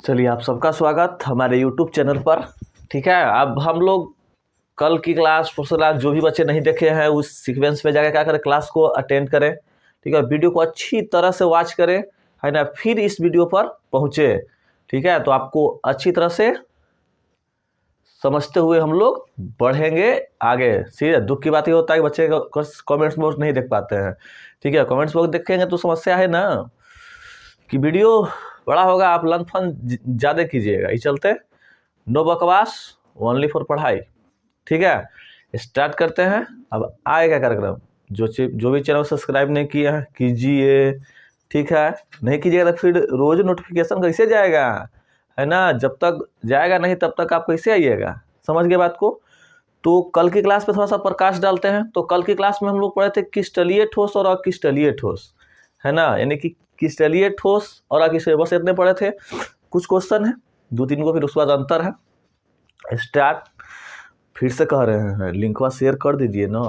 चलिए, आप सबका स्वागत हमारे यूट्यूब चैनल पर। ठीक है, अब हम लोग कल की क्लास परसों क्लास जो भी बच्चे नहीं देखे हैं उस सीक्वेंस में जाकर क्या करें, क्लास को अटेंड करें। ठीक है, वीडियो को अच्छी तरह से वॉच करें, है ना, फिर इस वीडियो पर पहुँचे। ठीक है, तो आपको अच्छी तरह से समझते हुए हम लोग बढ़ेंगे आगे। सीधे दुख की बात ये होता है कि बच्चे कमेंट्स बॉक्स नहीं देख पाते हैं। ठीक है, कमेंट्स बॉक्स देखेंगे तो समस्या है ना कि वीडियो बड़ा होगा, आप लर्न फन ज़्यादा कीजिएगा। इस चलते नो बकवास, ओनली फॉर पढ़ाई। ठीक है, स्टार्ट करते हैं। अब आएगा कार्यक्रम। जो भी चैनल सब्सक्राइब नहीं किए हैं कीजिए। ठीक है, नहीं कीजिएगा तो फिर रोज नोटिफिकेशन कैसे जाएगा, है ना। जब तक जाएगा नहीं तब तक आप कैसे आइएगा, समझ गए बात को। तो कल की क्लास पे थोड़ा सा प्रकाश डालते हैं। तो कल की क्लास में हम लोग पढ़े थे क्रिस्टलीय ठोस और अक्रिस्टलीय ठोस, है ना, यानी कि क्रिस्टलीय ठोस और अक्रिस्टलीय, बस इतने पढ़े थे। कुछ क्वेश्चन है, 2-3 को, फिर उसके बाद अंतर है। स्टार्ट फिर से कह रहे हैं, लिंकवा शेयर कर दीजिए ना।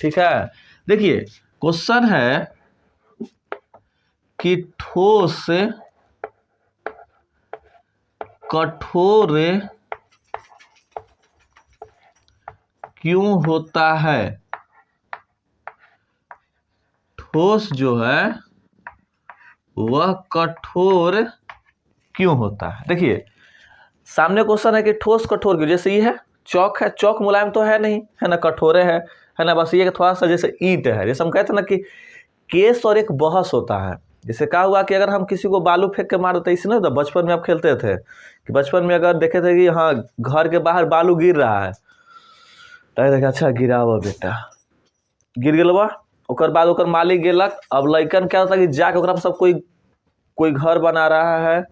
ठीक है, देखिए क्वेश्चन है कि ठोस कठोर क्यों होता है। ठोस जो है वह कठोर क्यों होता है। देखिए सामने क्वेश्चन है कि ठोस कठोर क्यों। जैसे ये है चौक, है चौक मुलायम तो है नहीं, है ना, कठोरे है ना। बस ये कि थोड़ा सा जैसे ईंट है। जैसे हम कहते हैं ना कि केस और एक बहस होता है। जैसे कहा हुआ कि अगर हम किसी को बालू फेंक के मार देते, इसलिए ना बचपन में आप खेलते थे कि बचपन में अगर देखे थे कि हाँ घर के बाहर बालू गिर रहा है तो देखे अच्छा गिरा हुआ बेटा, गिर गया। ओकर बाद ओकर मालिक गेलक। अब लइकन क्या होता है कि जाके ओकरा पर सब कोई घर बना रहा है,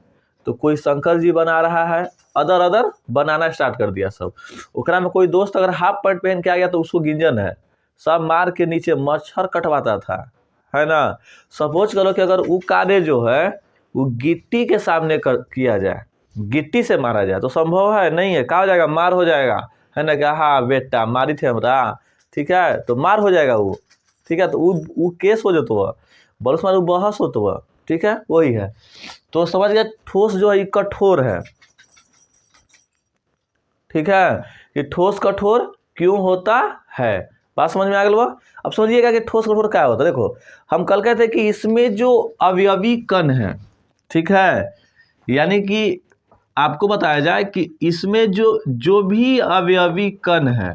तो कोई शंकर जी बना रहा है, अदर बनाना स्टार्ट कर दिया सब। ओकरा में कोई दोस्त अगर हाफ पैंट पहन के आ गया तो उसको गिंजन है, सब मार के नीचे मच्छर कटवाता था, है ना। सपोज करो कि अगर वो कार्य जो है वो गिट्टी के सामने किया जाए, गिट्टी से मारा जाए तो संभव है नहीं है, क्या हो जाएगा, मार हो जाएगा, है ना। क्या हाँ बेटा मारी थे हमरा, ठीक है, तो मार हो जाएगा वो। ठीक है, तो वो केस हो जाता हुआ बरस मार बहस होता हुआ। ठीक है, वही है। तो समझ गया ठोस जो है कठोर है। ठीक है, ये ठोस कठोर क्यों होता है, बात समझ में आ गया। अब समझिएगा कि ठोस कठोर क्या होता है। देखो हम कल कहते हैं कि इसमें जो अवयवी कण है, ठीक है, यानी कि आपको बताया जाए कि इसमें जो भी अवयवी कण है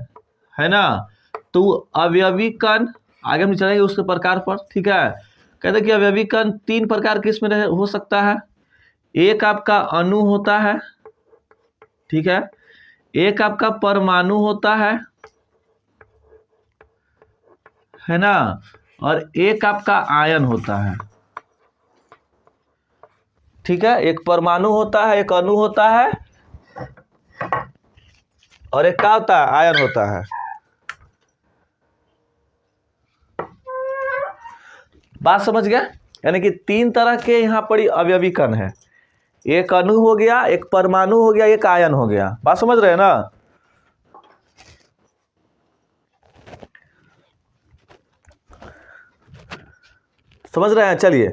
ना, तो अवयवी कण आगे हम चलेंगे उसके प्रकार पर। ठीक है, कहते हैं कि अवयवी कण 3 प्रकार के इसमें हो सकता है। एक आपका अणु होता है, ठीक है, एक आपका परमाणु होता है ना, और एक आपका आयन होता है। ठीक है, एक परमाणु होता है, एक अणु होता है, और एक क्या होता है, आयन होता है। बात समझ गया, यानी कि 3 तरह के यहाँ पर अवयवी कण है। एक अणु हो गया, एक परमाणु हो गया, एक आयन हो गया। बात समझ रहे हैं ना। समझ रहे हैं, चलिए।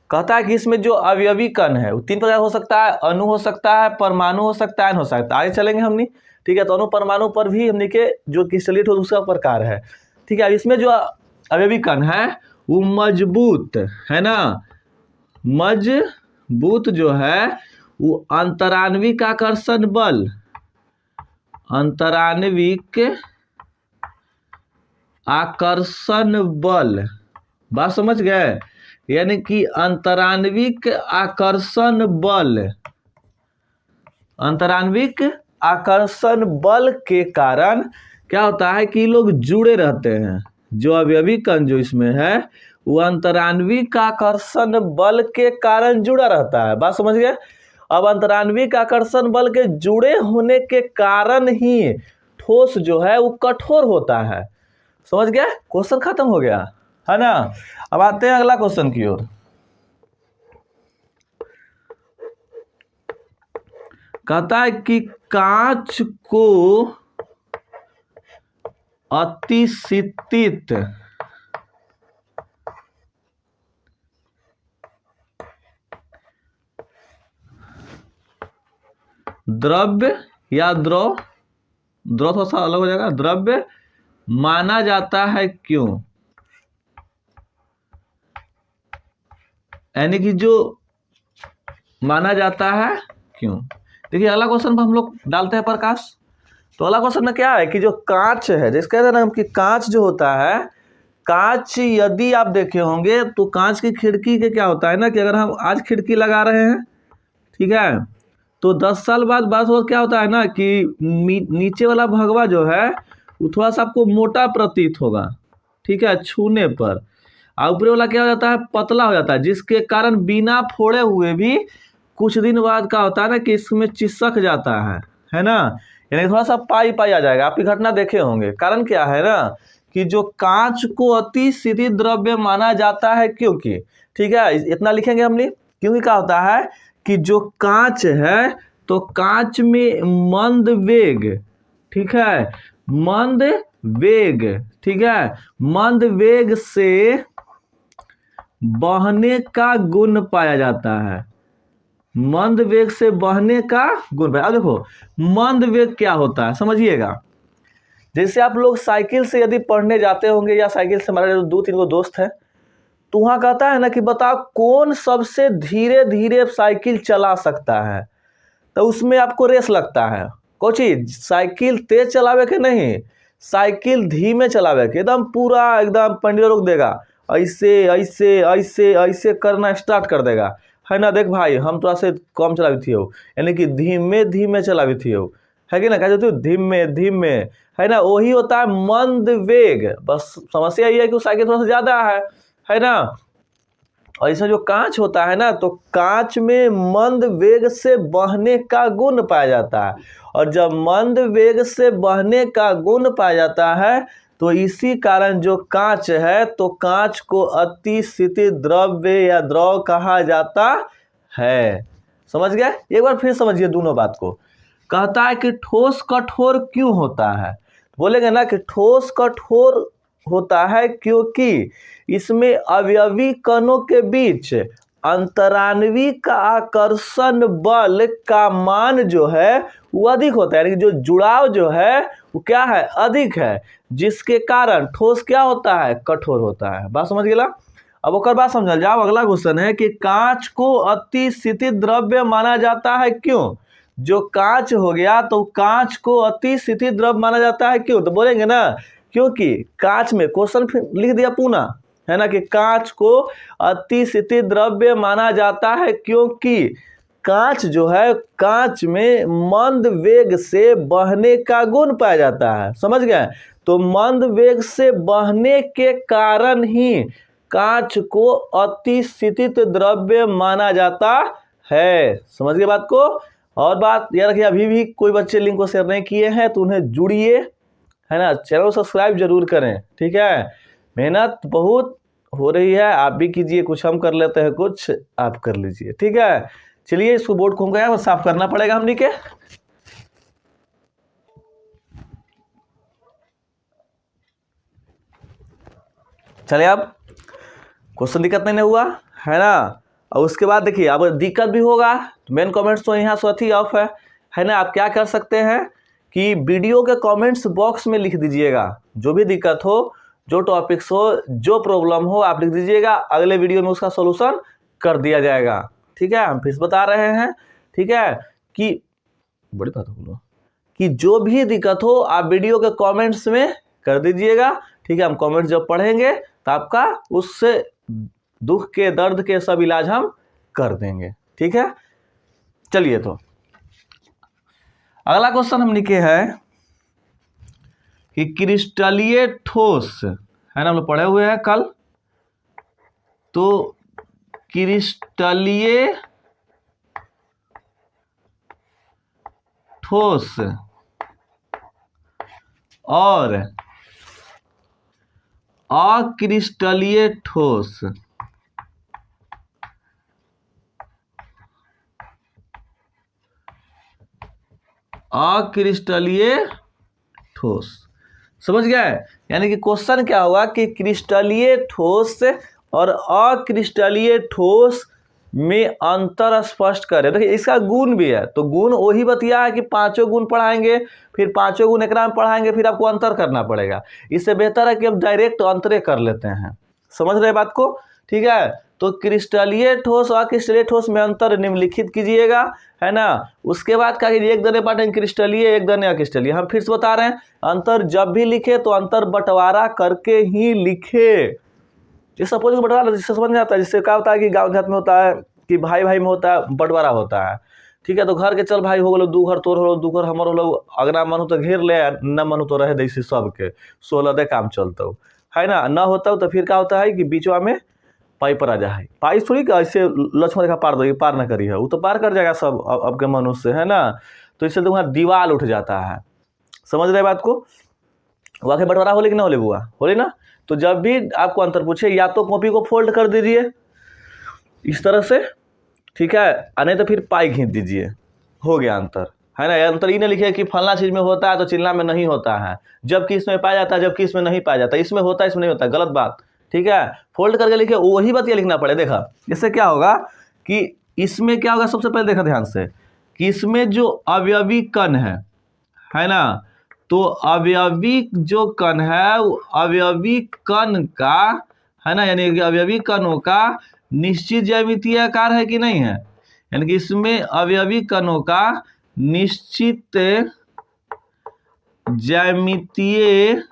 कहता है कि इसमें जो अवयवी कण है वो 3 प्रकार हो सकता है, अणु हो सकता है, परमाणु हो सकता है, आयन हो सकता है। आगे चलेंगे हमने। ठीक है, तो अणु परमाणु पर भी हमने के जो क्रिस्टलीय ठोस उसका प्रकार है। ठीक है, इसमें जो अवयवी कण है वो मजबूत है ना, मजबूत जो है वो अंतराण्विक आकर्षण बल, अंतराण्विक आकर्षण बल, बात समझ गए, यानी कि अंतराण्विक आकर्षण बल, अंतराण्विक आकर्षण बल के कारण क्या होता है कि लोग जुड़े रहते हैं। जो अवयवी कण जो इसमें है वो अंतराण्विक आकर्षण बल के कारण जुड़ा रहता है। बात समझ गए। अब अंतराण्विक आकर्षण बल के जुड़े होने के कारण ही ठोस जो है वो कठोर होता है। समझ गया, क्वेश्चन खत्म हो गया, है ना। अब आते हैं अगला क्वेश्चन की ओर। कहता है कि कांच को अतिशीतित द्रव्य या द्रव, द्रव थोड़ा सा अलग हो जाएगा, द्रव्य माना जाता है क्यों, यानी कि जो माना जाता है क्यों। देखिए अगला क्वेश्चन हम लोग डालते हैं प्रकाश। तो अगला क्वेश्चन में क्या है कि जो कांच है, जिसके कहते हैं ना कि कांच जो होता है, कांच यदि आप देखे होंगे तो कांच की खिड़की के क्या होता है ना कि अगर हम आज खिड़की लगा रहे हैं, ठीक है, तो 10 साल बाद बात हो क्या होता है ना कि नीचे वाला भगवा जो है वो थोड़ा सा आपको मोटा प्रतीत होगा, ठीक है, छूने पर, और ऊपरी वाला क्या हो जाता है, पतला हो जाता है, जिसके कारण बिना फोड़े हुए भी कुछ दिन बाद क्या होता है ना कि इसमें चिपक जाता है ना, यानी थोड़ा सा पाई पाई आ जाएगा। आप ये घटना देखे होंगे। कारण क्या है ना कि जो कांच को अति शीतल द्रव्य माना जाता है क्योंकि, ठीक है, इतना लिखेंगे हमने, क्योंकि क्या होता है कि जो कांच है तो कांच में मंद वेग, ठीक है, मंद वेग, ठीक है, मंद वेग से बहने का गुण पाया जाता है, मंद वेग से बहने का गुण पाया। अब देखो मंद वेग क्या होता है समझिएगा। जैसे आप लोग साइकिल से यदि पढ़ने जाते होंगे या साइकिल से, हमारे 2-3 गो दोस्त हैं, तो वहाँ कहता है ना कि बताओ कौन सबसे धीरे धीरे साइकिल चला सकता है, तो उसमें आपको रेस लगता है। कोची साइकिल तेज चलावे के नहीं, साइकिल धीमे चलावे के, एकदम पूरा एकदम पंडित रोक देगा, ऐसे ऐसे ऐसे ऐसे करना स्टार्ट कर देगा, है ना, देख भाई हम तो ऐसे कम चलावी थी हो, यानी कि धीमे धीमे चलावी थी हो, है कि ना, कहते धीमे धीमे, है ना, वही होता है मंद वेग। बस समस्या ये है कि साइकिल थोड़ा सा ज्यादा है ना। और इसमें जो कांच होता है ना तो कांच में मंद वेग से बहने का गुण पाया जाता है, और जब मंद वेग से बहने का गुण पाया जाता है तो इसी कारण जो कांच है तो कांच को अति शीतल द्रव्य या द्रव कहा जाता है। समझ गए? एक बार फिर समझिए दोनों बात को। कहता है कि ठोस कठोर क्यों होता है, बोलेंगे ना कि ठोस कठोर होता है क्योंकि इसमें अवयवी कणों के बीच अंतरान्वीय आकर्षण बल का मान जो है वो अधिक होता है, यानी कि जो जुड़ाव जो है वो क्या है, अधिक है, जिसके कारण ठोस क्या होता है, कठोर होता है। बात समझ गेला? अब ओकर बात समझल जाओ। अगला क्वेश्चन है कि कांच को अति शीतल द्रव्य माना जाता है क्यों। जो कांच हो गया तो कांच को अति शीतल द्रव्य माना जाता है क्यों, तो बोलेंगे ना क्योंकि कांच में, क्वेश्चन लिख दिया पुनः, है ना, कि कांच को अति शीतल द्रव्य माना जाता है क्योंकि कांच जो है, कांच में मंद वेग से बहने का गुण पाया जाता है। समझ गए? तो मंद वेग से बहने के कारण ही कांच को अति शीतल द्रव्य माना जाता है। समझ गए बात को? और बात याद रखिए, अभी भी कोई बच्चे लिंक को शेयर नहीं किए हैं तो उन्हें जुड़िए, है ना, चैनल को सब्सक्राइब जरूर करें, ठीक है। मेहनत बहुत हो रही है, आप भी कीजिए, कुछ हम कर लेते हैं, कुछ आप कर लीजिए, ठीक है। चलिए इसको बोर्ड को गया साफ करना पड़ेगा हमनी के। चलिए अब क्वेश्चन दिक्कत नहीं हुआ, है ना। और उसके बाद देखिए अब दिक्कत भी होगा तो मेन कमेंट्स तो यहाँ स्वतः ही ऑफ है ना। आप क्या कर सकते हैं कि वीडियो के कमेंट्स बॉक्स में लिख दीजिएगा, जो भी दिक्कत हो, जो टॉपिक्स हो, जो प्रॉब्लम हो, आप लिख दीजिएगा, अगले वीडियो में उसका सॉल्यूशन कर दिया जाएगा, ठीक है। हम फिर बता रहे हैं, ठीक है, कि बड़ी बात बोलो कि जो भी दिक्कत हो आप वीडियो के कमेंट्स में कर दीजिएगा, ठीक है। हम कमेंट्स जब पढ़ेंगे तो आपका उससे दुख के, दर्द के सब इलाज हम कर देंगे, ठीक है। चलिए तो अगला क्वेश्चन हम लिखे है कि क्रिस्टलीय ठोस, है ना, हम लोग पढ़े हुए हैं कल, तो क्रिस्टलीय ठोस और अक्रिस्टलीय ठोस, अक्रिस्टलीय ठोस, समझ गए? यानी कि क्वेश्चन क्या हुआ कि क्रिस्टलीय ठोस और अक्रिस्टलीय ठोस में अंतर स्पष्ट करे। देखिए इसका गुण भी है, तो गुण वही बतिया है कि 5 गुण पढ़ाएंगे, फिर 5 गुण एकरा में पढ़ाएंगे, फिर आपको अंतर करना पड़ेगा। इससे बेहतर है कि अब डायरेक्ट अंतरे कर लेते हैं। समझ रहे बात को? ठीक है, तो क्रिस्टलीय ठोस और अक्रिस्टलीय ठोस में अंतर निम्नलिखित कीजिएगा, है ना। उसके बाद क्या कीजिए, एक दने पढ़ेंगे क्रिस्टलीय, एक दने अक्रिस्टलीय। हम फिर से बता रहे हैं, अंतर जब भी लिखे तो अंतर बंटवारा करके ही लिखे। ये सपोज बंटवारा जिससे समझ में आता है, जिससे क्या होता है कि गाँव देहात में होता है कि भाई भाई में होता है, बंटवारा होता है। ठीक है, तो घर के चल भाई हो गलो, 2 घर तोर हो, 2 घर हमर हो, अगना मन हो तो घेर ले, न मन हो तो रहे दैसी सबके 16 दे काम चलता है ना। न होता तो फिर क्या होता है कि बीचवा में पाई पर आ जाए। पाई थोड़ी का ऐसे लक्ष्मण रेखा पार दो, पार न करी है, वो तो पार कर जाएगा सब अब के मनुष्य, है ना। तो इससे तो वहाँ दीवार उठ जाता है। समझ रहे बात को? वाकई बंटवारा होले कि ना होले बुआ? होले ना। तो जब भी आपको अंतर पूछे, या तो कॉपी को फोल्ड कर दीजिए इस तरह से, ठीक है, नहीं तो फिर पाई खींच दीजिए, हो गया अंतर, है ना। अंतर ये नहीं लिखे कि फलना चीज में होता है तो चिल्ला में नहीं होता है, जबकि इसमें पाया जाता है, जबकि इसमें नहीं पाया जाता, इसमें होता है इसमें नहीं होता, गलत बात। ठीक है, फोल्ड करके लिखे, वही बात ये लिखना पड़े। देखा इससे क्या होगा कि इसमें क्या होगा, सबसे पहले देखा ध्यान से कि इसमें जो अवयवी कण है ना, तो अवयवी जो कण है, अवयवी कण का, है ना, यानी अवयवी कणों का निश्चित ज्यामितीय आकार है कि नहीं है। यानी कि इसमें अवयवी कणों का निश्चित ज्यामितीय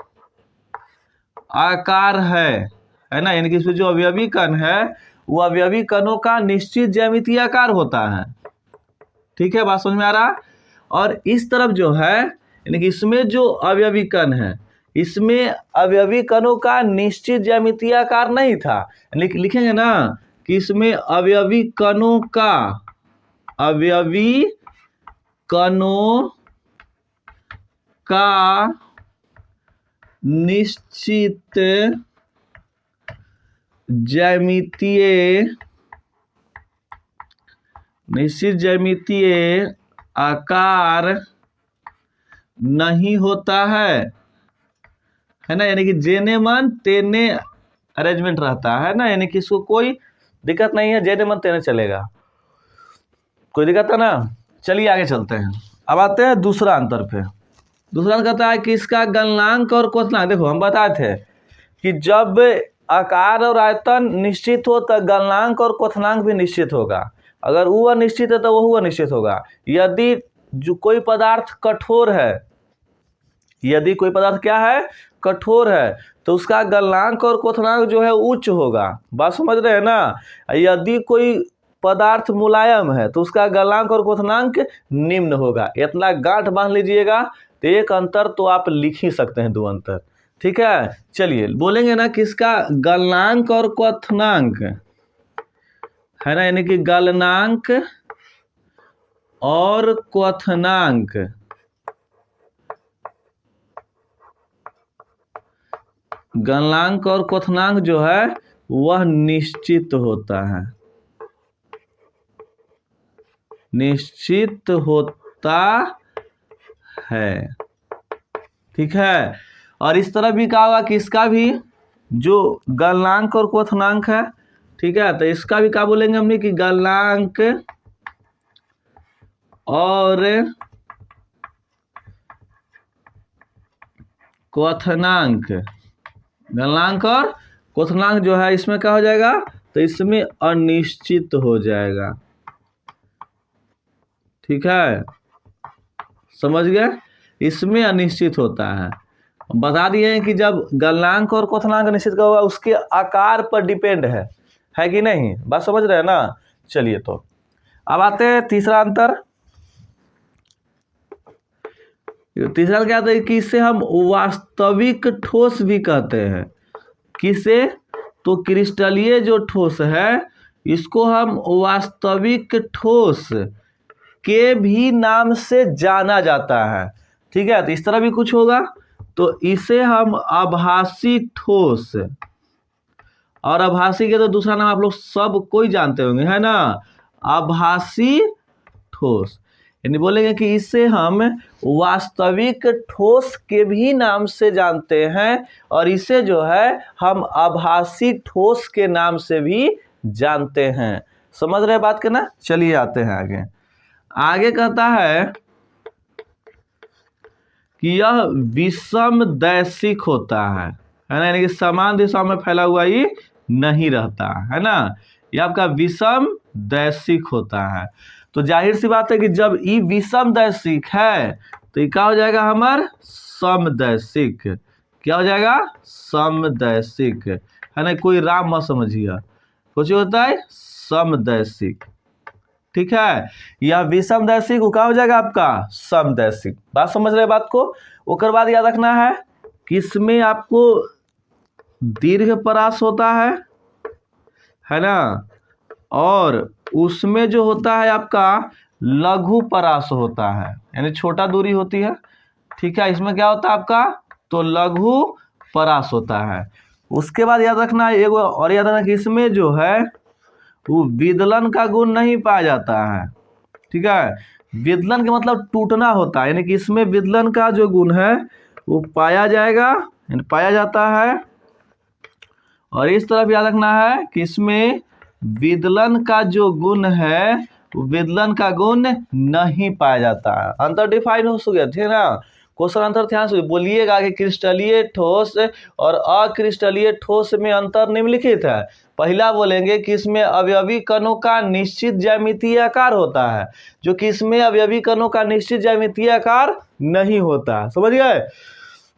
आकार है ना। यानी कि इसमें जो अवयवी कण है, वो अवयवी कणों का निश्चित ज्यामितीय आकार होता है। ठीक है, बात समझ में आ रहा? और इस तरफ जो है, यानी कि इसमें जो अवयवी कण है, इसमें अवयवी कणों का निश्चित ज्यामितीय आकार नहीं था। लिखेंगे ना कि इसमें अवयवी कणों का, अवयवी कणों का निश्चित ज्यामितीय आकार नहीं होता है ना। यानी कि जेने मन तेने अरेंजमेंट रहता है ना, यानी कि इसको कोई दिक्कत नहीं है, जेने मन तेने चलेगा, कोई दिक्कत है ना। चलिए आगे चलते हैं। अब आते हैं दूसरा अंतर पे। दूसरा अंतर कहता है कि इसका गलनांक और क्वथनांक। देखो हम बताए थे कि जब आकार और आयतन निश्चित हो तो गलनांक और क्वथनांक भी निश्चित होगा। अगर वो अनिश्चित है तो वो अनिश्चित होगा। यदि जो कोई पदार्थ कठोर है, यदि कोई पदार्थ क्या है, कठोर है, तो उसका गलनांक और क्वथनांक जो है उच्च होगा। बात समझ रहे हैं ना। यदि कोई पदार्थ मुलायम है तो उसका गलनांक और क्वथनांक निम्न होगा। इतना गांठ बांध लीजिएगा, तो एक अंतर तो आप लिख ही सकते हैं, 2 अंतर। ठीक है, चलिए बोलेंगे ना कि इसका गलनांक और क्वथनांक, है ना, यानी कि गलनांक और क्वथनांक, गलनांक और क्वथनांक जो है वह निश्चित होता है, निश्चित होता है। ठीक है, और इस तरह भी कहा होगा कि इसका भी जो गलनांक और क्वथनांक है, ठीक है, तो इसका भी क्या बोलेंगे हमने कि गलनांक और क्वथनांक, गलनांक और क्वथनांक जो है इसमें क्या हो जाएगा, तो इसमें अनिश्चित हो जाएगा। ठीक है, समझ गए, इसमें अनिश्चित होता है। बता दिए कि जब गलनांक और क्वथनांक निश्चित का होगा उसके आकार पर डिपेंड है कि नहीं। बात समझ रहे हैं ना। चलिए तो अब आते हैं तीसरा अंतर। तीसरा क्या होता है कि इसे हम वास्तविक ठोस भी कहते हैं। किसे? तो क्रिस्टलीय जो ठोस है इसको हम वास्तविक ठोस के भी नाम से जाना जाता है। ठीक है, तो इस तरह भी कुछ होगा, तो इसे हम आभासी ठोस, और आभासी के तो दूसरा नाम आप लोग सब कोई जानते होंगे, है ना, आभासी ठोस। यानी बोलेंगे कि इसे हम वास्तविक ठोस के भी नाम से जानते हैं, और इसे जो है हम आभासी ठोस के नाम से भी जानते हैं। समझ रहे बात के ना। चलिए आते हैं आगे। आगे कहता है कि यह विषम दैशिक होता है ना, यानी कि समान दिशा में फैला हुआ ही नहीं रहता है ना, ये आपका विषम दैशिक होता है। तो जाहिर सी बात है कि जब ई विषम दैशिक है तो ये क्या हो जाएगा हमार समदैशिक। क्या हो जाएगा समदैशिक, है ना, कोई राम मत समझिए, कुछ होता है समदैशिक। ठीक है, यह विषम दैशिक क्या हो जाएगा आपका समदैशिक। बात समझ रहे बात को। उसके बाद याद रखना है कि इसमें आपको दीर्घ परास होता है ना, और उसमें जो होता है आपका लघु परास होता है, यानी छोटा दूरी होती है। ठीक है, इसमें क्या होता है आपका तो लघु परास होता है। उसके बाद याद रखना है एगो और याद रखना कि इसमें जो है वो विदलन का गुण नहीं पाया जाता है। ठीक है, विदलन का मतलब टूटना होता है, यानी कि इसमें विदलन का जो गुण है वो पाया जाएगा, यानी पाया जाता है। और इस तरफ याद रखना है कि इसमें विदलन का जो गुण है वो विदलन का गुण नहीं पाया जाता है। अंतर डिफाइन हो गया, ठीक है ना। क्वेश्चन आंसर ध्यान से बोलिएगा कि क्रिस्टलीय ठोस और अक्रिस्टलीय ठोस में अंतर निम्नलिखित है। पहला बोलेंगे कि इसमें अवयवी कणों का निश्चित ज्यामितीय आकार होता है, जो कि इसमें अवयवी कणों का निश्चित ज्यामितीय आकार नहीं होता, समझ गए।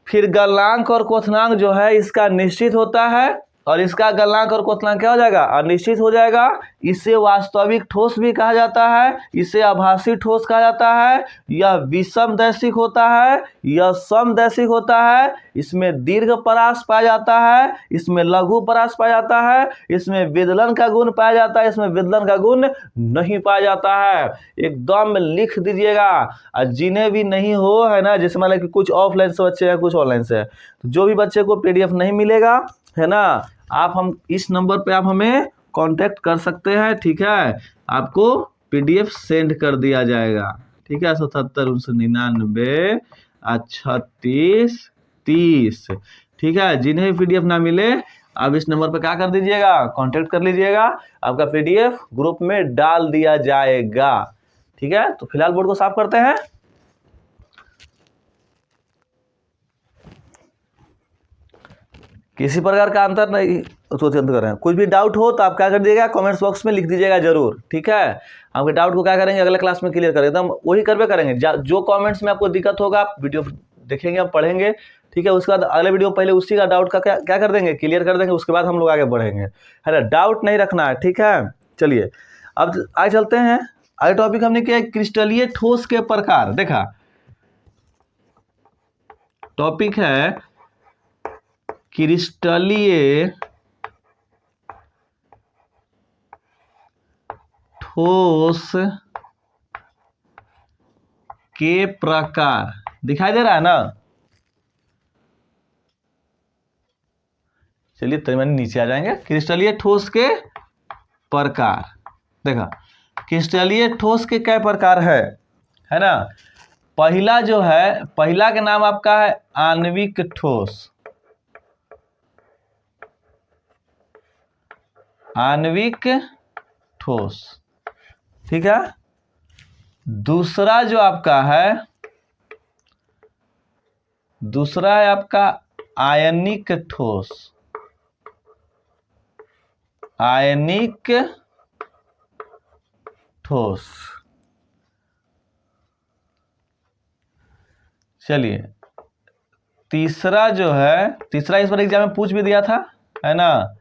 फिर गलनांक और क्वथनांक जो है इसका निश्चित होता है, और इसका गलनांक और क्वथनांक क्या हो जाएगा अनिश्चित हो जाएगा। इसे वास्तविक ठोस भी कहा जाता है, इसे आभासी ठोस कहा जाता है। यह विषम दैशिक होता है, यह समदैशिक होता है। इसमें दीर्घ परास पाया जाता है, इसमें लघु परास पाया जाता है, इसमें विदलन का गुण पाया जाता है, इसमें विदलन का गुण नहीं पाया जाता है। एकदम लिख दीजिएगा। और जिन्हें भी नहीं हो है ना, जैसे मान लो कि कुछ ऑफलाइन से बच्चे हैं कुछ ऑनलाइन से है, तो जो भी बच्चे को PDF नहीं मिलेगा है ना, आप हम इस नंबर पे आप हमें कांटेक्ट कर सकते हैं। ठीक है, आपको PDF सेंड कर दिया जाएगा। ठीक है, 77 36 30। ठीक है, जिन्हें PDF ना मिले आप इस नंबर पे क्या कर दीजिएगा कांटेक्ट कर लीजिएगा, आपका PDF ग्रुप में डाल दिया जाएगा। ठीक है, तो फिलहाल बोर्ड को साफ करते हैं। किसी प्रकार का अंतर नहीं अंत कर रहे हैं। कुछ भी डाउट हो तो आप क्या कर दीजिएगा कमेंट्स बॉक्स में लिख दीजिएगा जरूर। ठीक है, आपके डाउट को क्या करेंगे अगले क्लास में क्लियर करेंगे, एकदम वही करवे करेंगे। जो कमेंट्स में आपको दिक्कत होगा आप वीडियो देखेंगे, आप पढ़ेंगे। ठीक है, उसके बाद अगले वीडियो पहले उसी का डाउट का क्या कर देंगे क्लियर कर देंगे, उसके बाद हम लोग आगे बढ़ेंगे, है ना। डाउट नहीं रखना है, ठीक है। चलिए अब आगे चलते हैं। आगे टॉपिक हमने किया क्रिस्टलीय ठोस के प्रकार। देखा टॉपिक है क्रिस्टलीय ठोस के प्रकार। दिखाई दे रहा है ना। चलिए तनिक नीचे आ जाएंगे। क्रिस्टलीय ठोस के प्रकार। देखा क्रिस्टलीय ठोस के क्या प्रकार है ना। पहला जो है, पहला के नाम आपका है आणविक ठोस। आणविक ठोस, ठीक है। दूसरा जो आपका है, दूसरा है आपका आयनिक ठोस। आयनिक ठोस। चलिए तीसरा जो है, तीसरा इस बार एग्जाम में पूछ भी दिया था, है ना,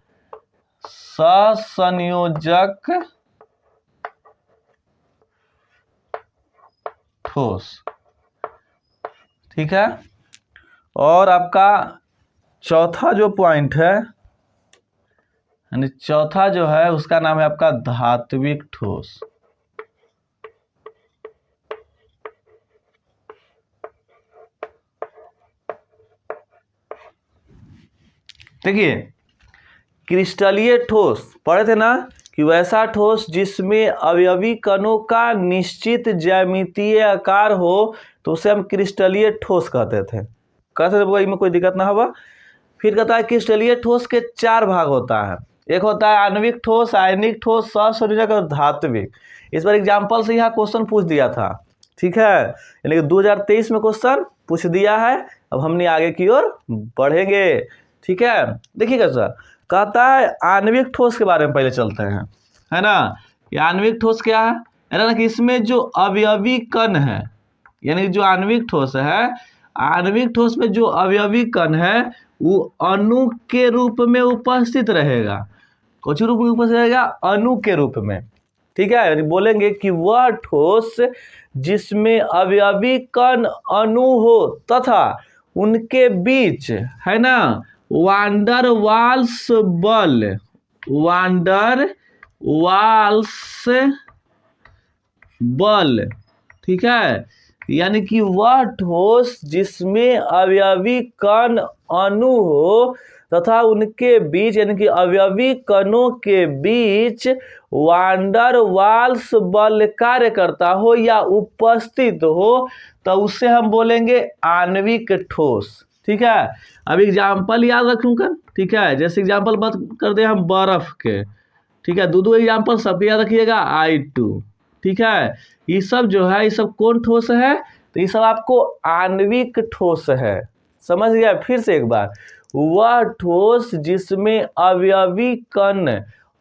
सहसंयोजक ठोस। ठीक है, और आपका चौथा जो पॉइंट है, यानी चौथा जो है उसका नाम है आपका धात्विक ठोस। देखिए क्रिस्टलीय ठोस पढ़े थे ना कि वैसा ठोस जिसमें अवयवी कणों का निश्चित ज्यामितीय आकार हो तो उसे हम क्रिस्टलीय ठोस कहते थे। इसमें कोई दिक्कत ना होगा। फिर कहता है क्रिस्टलीय ठोस के 4 भाग होता है। एक होता है आणविक ठोस, आयनिक ठोस, सहसंयोजक और धात्विक। इस बार एग्जाम्पल से यहाँ क्वेश्चन पूछ दिया था, ठीक है, यानी कि 2023 में क्वेश्चन पूछ दिया है। अब हमने आगे की ओर बढ़ेंगे, ठीक है। देखिएगा सर, कहता है आणविक ठोस के बारे में पहले चलते हैं, है ना। ये आणविक ठोस क्या है ना, कि इसमें जो अवयवी कण है, यानी जो आणविक ठोस है, आणविक ठोस में जो अवयवी कण है वो अणु के रूप में उपस्थित रहेगा। कुछ रूप में उपस्थित रहेगा, अणु के रूप में, ठीक है। यानी बोलेंगे कि वह ठोस जिसमें अवयवी कण अणु हो तथा उनके बीच, है ना, वांडर वाल्स बल, ठीक है। यानी कि वह ठोस जिसमें अवयवी कण अणु हो तथा उनके बीच, यानी कि अवयवी कणों के बीच वांडर वाल्स बल कार्य करता हो या उपस्थित हो, तो उससे हम बोलेंगे आणविक ठोस, ठीक है। अब एग्जाम्पल याद रखूंगा, ठीक है। जैसे एग्जाम्पल बात करते हैं हम बर्फ के, ठीक है। दो एग्जाम्पल सब याद रखिएगा, I2, ठीक है। ये सब जो है, ये सब कौन ठोस है, तो ये सब आपको आणविक ठोस है, समझ गया। फिर से एक बार, वह ठोस जिसमें अवयवी कण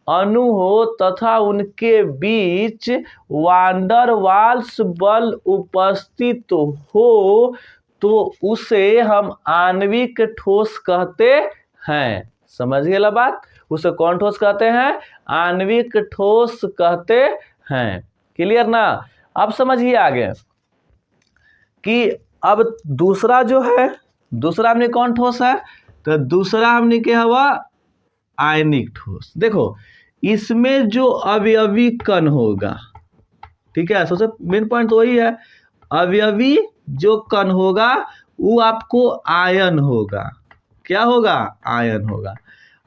अणु हो तथा उनके बीच वांडर वाल्स बल उपस्थित हो, तो उसे हम आणविक ठोस कहते हैं। समझ गए बात, उसे कौन ठोस कहते हैं, आणविक ठोस कहते हैं। क्लियर ना। अब समझिए आगे कि अब दूसरा जो है, दूसरा हमने कौन ठोस है, तो दूसरा हमने क्या हुआ, आयनिक ठोस। देखो इसमें जो अवयवी कण होगा, ठीक है, सबसे मेन पॉइंट तो वही है, अवयवी जो कण होगा वो आपको आयन होगा। क्या होगा, आयन होगा।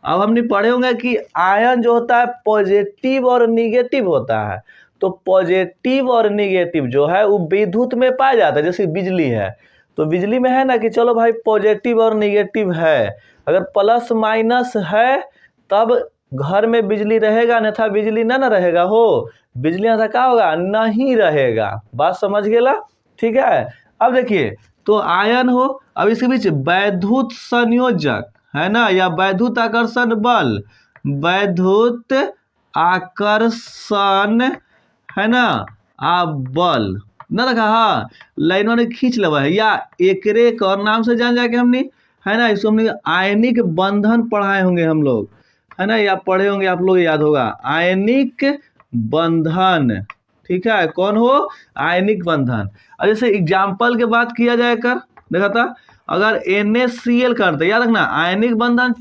अब हमने पढ़े होंगे कि आयन जो होता है पॉजिटिव और निगेटिव होता है। तो पॉजिटिव और निगेटिव जो है वो विद्युत में पाया जाता है, जैसे बिजली है। तो बिजली में है ना कि चलो भाई पॉजिटिव और निगेटिव है, अगर प्लस माइनस है तब घर में बिजली रहेगा, अन्यथा बिजली ना रहेगा हो, बिजली अन्यथा क्या होगा, नहीं रहेगा। बात समझ गेला, ठीक है। अब देखिए, तो आयन हो, अब इसके बीच वैद्युत संयोजक, है ना, या वैद्युत आकर्षण बल, वैद्युत आकर्षण, है ना, बल न रखा, हाँ लाइन में खींच लेवा है, या एकरे एक और नाम से जान जाके हमने, है ना, इसको हमने आयनिक बंधन पढ़ाए होंगे हम लोग, है ना, या पढ़े होंगे आप लोग, याद होगा आयनिक बंधन, ठीक है। कौन हो, आयनिक बंधन। अब जैसे एग्जाम्पल के बात किया जाए कर, देखा था, अगर NaCl करते, याद रखना आयनिक बंधन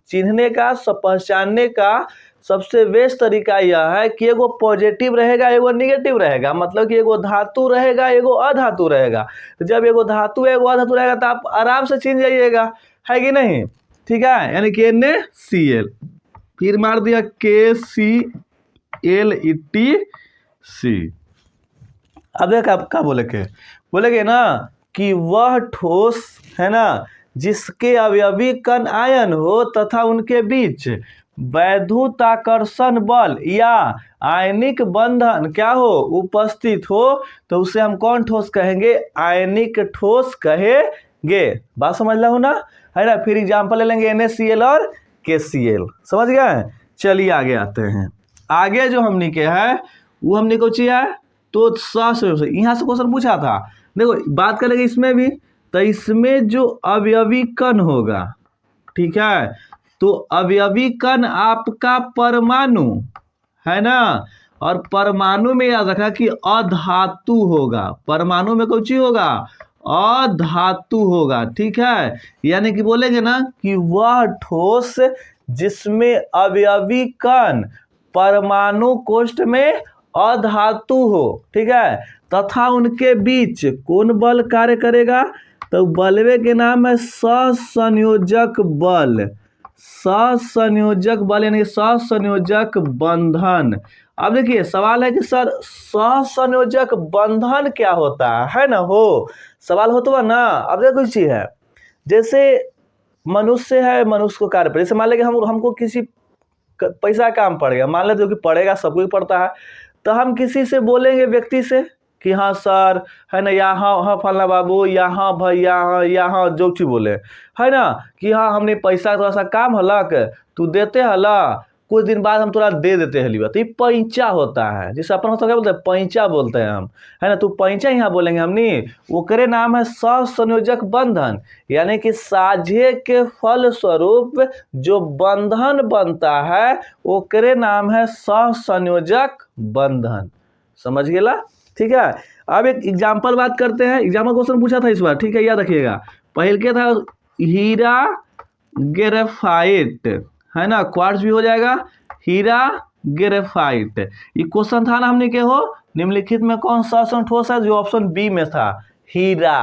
चिन्हने का, पहचानने का सबसे बेस्ट तरीका यह है कि एगो पॉजिटिव रहेगा, एगो निगेटिव रहेगा, मतलब कि एगो धातु रहेगा, एगो अधातु रहेगा। तो जब एगो धातु एगो अधातु रहेगा तो आप आराम से चिन्ह जाइएगा, है कि नहीं, ठीक है। यानी कि NaCl, फिर मार दिया KClEtC। अब देखा क्या बोलेगे ना कि वह ठोस, है ना, जिसके अवयवी कण आयन हो तथा उनके बीच वैद्युत आकर्षण बल या आयनिक बंधन क्या हो, उपस्थित हो, तो उसे हम कौन ठोस कहेंगे, आयनिक ठोस कहेंगे। बात समझ लो ना, है ना। फिर एग्जाम्पल ले लेंगे NaCl और KCl, समझ गए। चलिए आगे आते हैं। आगे जो हमने के है वो हमने को चाहिए, तो यहाँ से क्वेश्चन पूछा था। देखो बात करेंगे इसमें भी, तो इसमें जो अवयवी कण होगा, ठीक है, तो अवयवी कण आपका परमाणु, है ना, और परमाणु में याद रखना कि अधातु होगा, परमाणु में कौन चीज होगा, अधातु होगा, ठीक है। यानी कि बोलेंगे ना कि वह ठोस जिसमें अवयवी कण परमाणु कोष्ठ में अधातु हो, ठीक है, तथा उनके बीच कौन बल कार्य करेगा, तो बलवे के नाम है सहसंयोजक बल, सहसंयोजक बल, यानी सहसंयोजक बंधन। अब देखिए सवाल है कि सर सहसंयोजक बंधन क्या होता है ना, हो सवाल होता है ना। अब देखो चीज है, जैसे मनुष्य है, मनुष्य को कार्य पर, जैसे मान लेंगे हमको किसी पैसा काम पड़ गया, मान लेते हो कि पड़ेगा, सबको ही पड़ता है, तो हम किसी से बोलेंगे, व्यक्ति से, कि हाँ सर, है ना, यहाँ हाँ फलना बाबू, यहाँ भैया, यहाँ जो चीज बोले, है ना, कि हाँ हमने पैसा थोड़ा सा काम हलक, तू देते हला, कुछ दिन बाद हम थोड़ा दे देते हली। तो ये पैंचा होता है, जिसे अपन क्या बोलते हैं, पैंचा बोलते हैं हम, है ना। तो पैंचा यहाँ बोलेंगे हमनी, ओकरे नाम है सहसंयोजक बंधन, यानी कि साझे के फल स्वरूप जो बंधन बनता है ओकरे नाम है सहसंयोजक बंधन। समझ गेला, ठीक है। अब एक एग्जाम्पल बात करते हैं, एग्जाम्पल क्वेश्चन पूछा था इस बार, ठीक है, याद रखिएगा। पहले क्या था, हीरा ग्रेफाइट, है ना, क्वार्ट्ज भी हो जाएगा, हीरा ग्रेफाइट, ये क्वेश्चन था ना हमने के हो, निम्नलिखित में कौन सा ऑप्शन ठोस है, जो ऑप्शन बी में था, हीरा।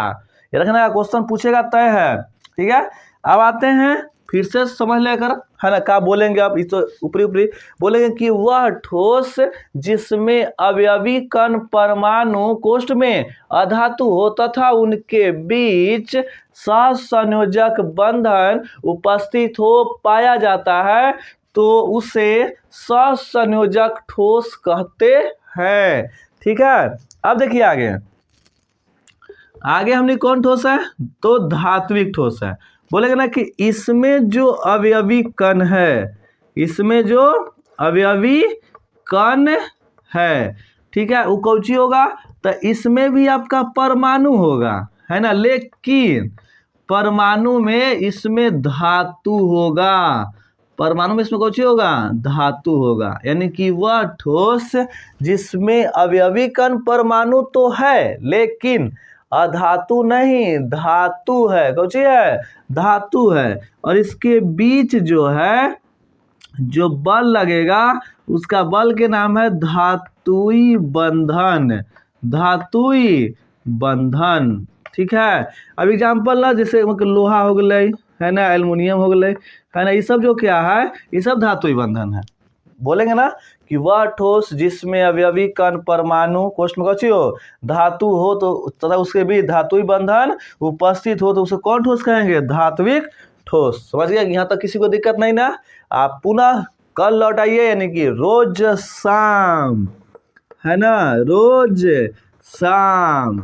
ये रखना, क्वेश्चन पूछेगा तय है, ठीक है। अब आते हैं, फिर से समझ लेकर, है ना, क्या बोलेंगे आप, इस तो ऊपरी ऊपरी बोलेंगे कि वह ठोस जिसमें अवयवी कण परमाणु कोष्ठ में अधातु हो तथा उनके बीच सहसंयोजक बंधन उपस्थित हो पाया जाता है, तो उसे सहसंयोजक ठोस कहते हैं, ठीक है। अब देखिए आगे, आगे हमने कौन ठोस है, तो धात्विक ठोस है। बोलेगा ना कि इसमें जो अवयवी कण है, इसमें जो अवयवी कण है, ठीक है, वो कौची होगा, तो इसमें भी आपका परमाणु होगा, है ना, लेकिन परमाणु में इसमें धातु होगा, परमाणु में इसमें कौची होगा, धातु होगा, यानी कि वह ठोस जिसमें अवयवी कण परमाणु तो है लेकिन अधातु नहीं, धातु है, कौची है, धातु है, और इसके बीच जो है जो बल लगेगा उसका बल के नाम है धातुई बंधन, धातुई बंधन, ठीक है। अब एग्जाम्पल ना, जैसे लोहा हो गए, है ना, एल्युमिनियम हो गए, है ना, ये सब जो क्या है, ये सब धातुई बंधन है। बोलेंगे ना कि वह ठोस जिसमें अवयवी कण परमाणु कोष्ठ में कौची हो, धातु हो, तो तथा उसके भी धातुई बंधन उपस्थित हो, तो उसे कौन ठोस कहेंगे, धात्विक ठोस। समझ गया, यहाँ तक किसी को दिक्कत नहीं ना। आप पुनः कल लौट आइए, यानी कि रोज शाम, है ना, रोज शाम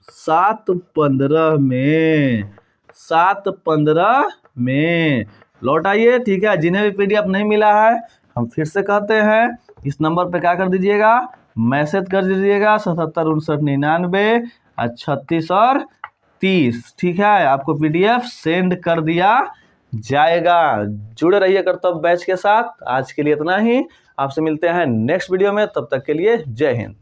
7:15 में, 7:15 में लौट आइए, ठीक है। जिन्हें भी पीडीएफ नहीं मिला है, हम फिर से कहते हैं, इस नंबर पे क्या कर दीजिएगा, मैसेज कर दीजिएगा 775999 36 और 30, ठीक है। आपको पीडीएफ सेंड कर दिया जाएगा। जुड़े रहिए कर्तव्य बैच के साथ। आज के लिए इतना ही, आपसे मिलते हैं नेक्स्ट वीडियो में, तब तक के लिए जय हिंद।